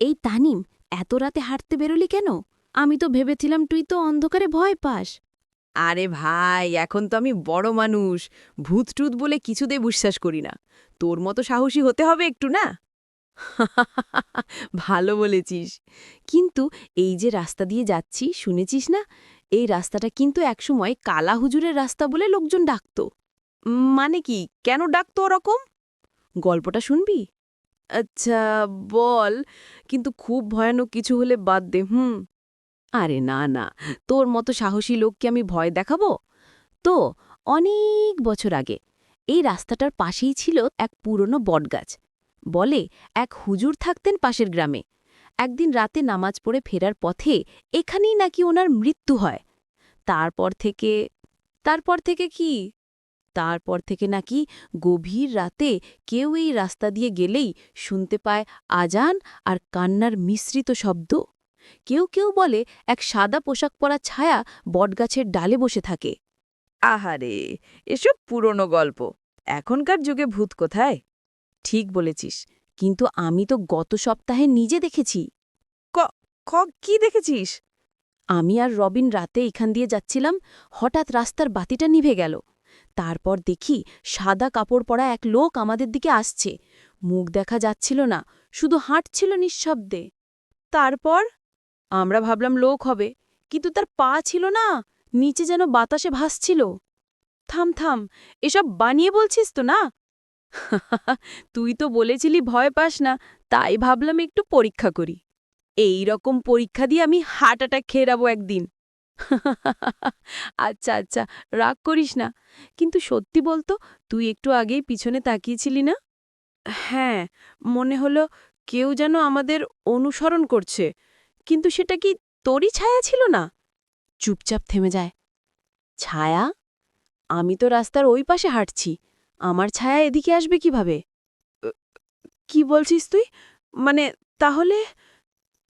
এই তানিম, এত রাতে হাঁটতে বেরোলি কেন? আমি তো ভেবেছিলাম তুই তো অন্ধকারে ভয় পাস। আরে ভাই, এখন তো আমি বড় মানুষ। ভূত টুত বলে কিছুতেই বিশ্বাস করি না। তোর মতো সাহসী হতে হবে একটু, না? ভালো বলেছিস। কিন্তু এই যে রাস্তা দিয়ে যাচ্ছি, শুনেছিস না? এই রাস্তাটা কিন্তু একসময় কালা হুজুরের রাস্তা বলে লোকজন ডাকতো। মানে কি, কেন ডাকতো ওরকম? গল্পটা শুনবি? আচ্ছা, বল। কিন্তু খুব ভয়ানক কিছু হলে বাদ দে। আরে না না, তোর মতো সাহসী লোককে আমি ভয় দেখাবো? তো অনেক বছর আগে এই রাস্তাটার পাশেই ছিল এক পুরনো বটগাছ। বলে এক হুজুর থাকতেন পাশের গ্রামে। একদিন রাতে নামাজ পড়ে ফেরার পথে এখানেই নাকি ওনার মৃত্যু হয়। তারপর থেকে তারপর থেকে কি তারপর থেকে নাকি গভীর রাতে কেউ এই রাস্তা দিয়ে গেলেই শুনতে পায় আজান আর কান্নার মিশ্রিত শব্দ। কেউ কেউ বলে এক সাদা পোশাক পরা ছায়া বটগাছের ডালে বসে থাকে। আহারে, এসব পুরনো গল্প। এখনকার যুগে ভূত কোথায়? ঠিক বলেছিস, কিন্তু আমি তো গত সপ্তাহে নিজে দেখেছি। ক ক কি দেখেছিস? আমি আর রবিন রাতে এখান দিয়ে যাচ্ছিলাম, হঠাৎ রাস্তার বাতিটা নিভে গেল। তারপর দেখি সাদা কাপড় পরা এক লোক আমাদের দিকে আসছে। মুখ দেখা যাচ্ছিল না, শুধু হাঁটছিল নিঃশব্দে। তারপর আমরা ভাবলাম লোক হবে, কিন্তু তার পা ছিল না, নিচে যেন বাতাসে ভাসছিল। থাম থাম, এসব বানিয়ে বলছিস তো না? তুই তো বলেছিলি ভয় পাস না, তাই ভাবলাম একটু পরীক্ষা করি। এই রকম পরীক্ষা দিয়ে আমি হার্ট অ্যাটাক খেয়ে যাবো একদিন। আচ্ছা আচ্ছা, রাগ করিস না। কিন্তু সত্যি বলতো, তুই একটু আগেই পিছনে তাকিয়েছিলি না? হ্যাঁ, মনে হলো কেউ যেন আমাদের অনুসরণ করছে। কিন্তু সেটা কি তোরই ছায়া ছিল না? চুপচাপ থেমে যায়। ছায়া? আমি তো রাস্তার ওই পাশে হাঁটছি। আমার ছায়া এদিকে আসবে কিভাবে? আ, কি বলছিস তুই? মানে, তাহলে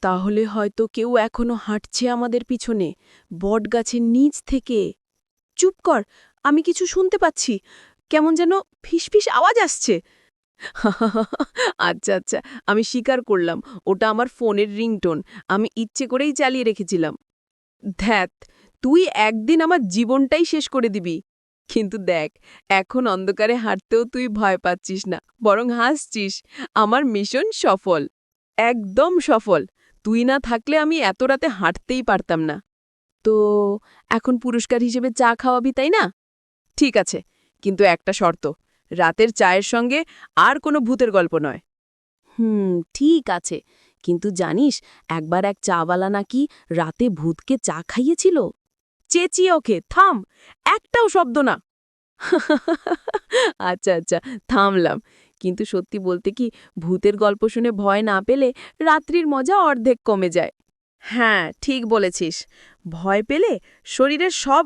তাহলে হয়তো কেউ এখনো হাঁটছে আমাদের পিছনে, বটগাছের নিচ থেকে। চুপ কর, আমি কিছু শুনতে পাচ্ছি। কেমন যেন ফিসফিস আওয়াজ আসছে। আচ্ছা আচ্ছা, আমি স্বীকার করলাম, ওটা আমার ফোনের রিংটোন। আমি ইচ্ছে করেই চালিয়ে রেখেছিলাম। ধ্যাত, তুই একদিন আমার জীবনটাই শেষ করে দিবি। কিন্তু দেখ, এখন অন্ধকারে হাঁটতেও তুই ভয় পাচ্ছিস না, বরং হাসছিস। আমার মিশন সফল। একদম সফল। তুই না থাকলে আমি এত রাতে হাঁটতেই পারতাম না। তো এখন পুরস্কার হিসেবে চা খাওয়াবি, তাই না? ঠিক আছে, কিন্তু একটা শর্ত। রাতের চায়ের সঙ্গে আর কোনো ভূতের গল্প নয়। ঠিক আছে। কিন্তু জানিস, একবার এক চাওয়ালা নাকি রাতে ভূতকে চা খাইয়েছিল। চেঁচিয়ে ওকে, থাম, একটাও শব্দ না। আচ্ছা আচ্ছা, থামলাম। কিন্তু সত্যি বলতে কি, ভূতের গল্প শুনে ভয় না পেলে রাত্রির মজা অর্ধেক কমে যায়। হ্যাঁ, ঠিক বলেছিস। ভয় পেলে শরীরের সব